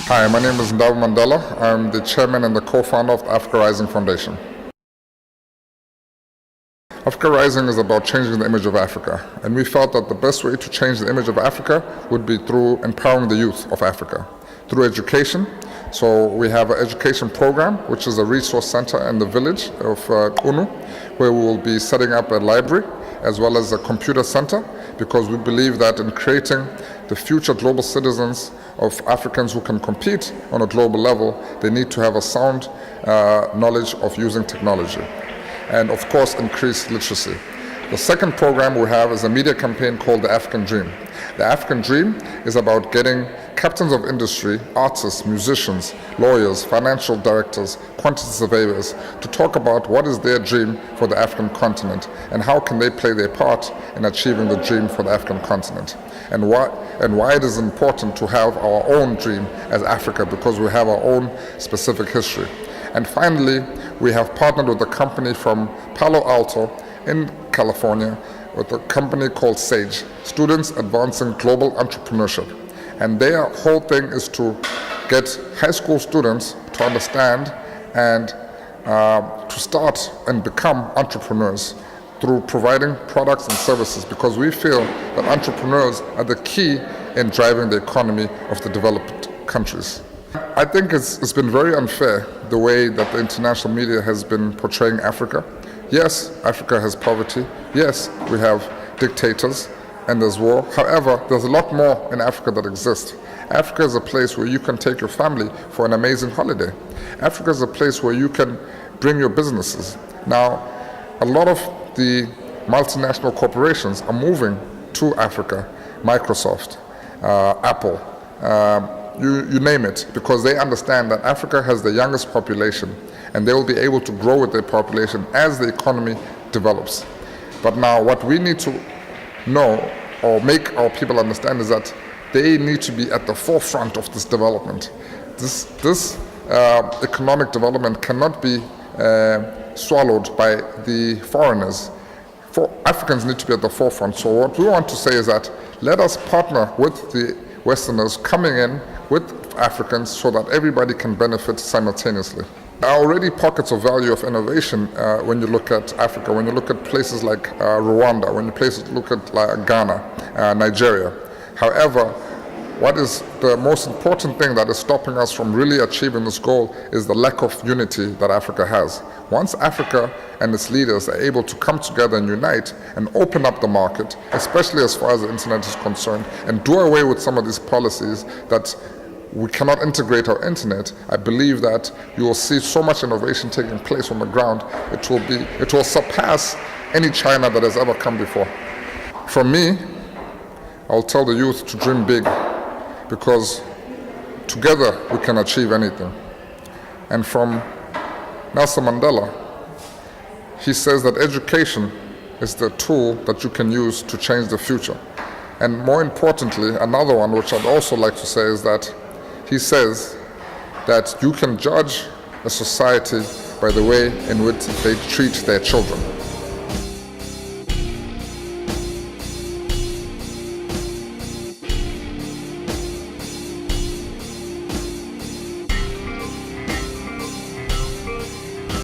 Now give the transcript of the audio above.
Hi, my name is Ndaba Mandela. I'm the chairman and the co-founder of the Africa Rising Foundation. Africa Rising is about changing the image of Africa, and we felt that the best way to change the image of Africa would be through empowering the youth of Africa, through education. So we have an education program, which is a resource center in the village of Kunu, where we will be setting up a library as well as a computer center, because we believe that in creating the future global citizens of Africans who can compete on a global level, they need to have a sound knowledge of using technology. And of course, increase literacy. The second program we have is a media campaign called the African Dream. The African Dream is about getting captains of industry, artists, musicians, lawyers, financial directors, quantity surveyors to talk about what is their dream for the African continent and how can they play their part in achieving the dream for the African continent, and why it is important to have our own dream as Africa, because we have our own specific history. And finally, we have partnered with a company from Palo Alto in California with a company called SAGE, Students Advancing Global Entrepreneurship. And their whole thing is to get high school students to understand and to start and become entrepreneurs through providing products and services, because we feel that entrepreneurs are the key in driving the economy of the developed countries. I think it's been very unfair the way that the international media has been portraying Africa. Yes, Africa has poverty. Yes, we have dictators and there's war. However, there's a lot more in Africa that exists. Africa is a place where you can take your family for an amazing holiday. Africa is a place where you can bring your businesses. Now, a lot of the multinational corporations are moving to Africa, Microsoft, Apple, you name it, because they understand that Africa has the youngest population and they will be able to grow with their population as the economy develops. But now what we need to know or make our people understand is that they need to be at the forefront of this development. This economic development cannot be swallowed by the foreigners. Africans need to be at the forefront. So what we want to say is that let us partner with the Westerners coming in with Africans so that everybody can benefit simultaneously. There are already pockets of value of innovation when you look at Africa, when you look at places like Rwanda, when you look at like Ghana, Nigeria. However, what is the most important thing that is stopping us from really achieving this goal is the lack of unity that Africa has. Once Africa and its leaders are able to come together and unite and open up the market, especially as far as the internet is concerned, and do away with some of these policies that we cannot integrate our internet, I believe that you will see so much innovation taking place on the ground. It will surpass any China that has ever come before. From me, I'll tell the youth to dream big, because together we can achieve anything. And from Nelson Mandela, he says that education is the tool that you can use to change the future. And more importantly, another one which I'd also like to say is that he says that you can judge a society by the way in which they treat their children.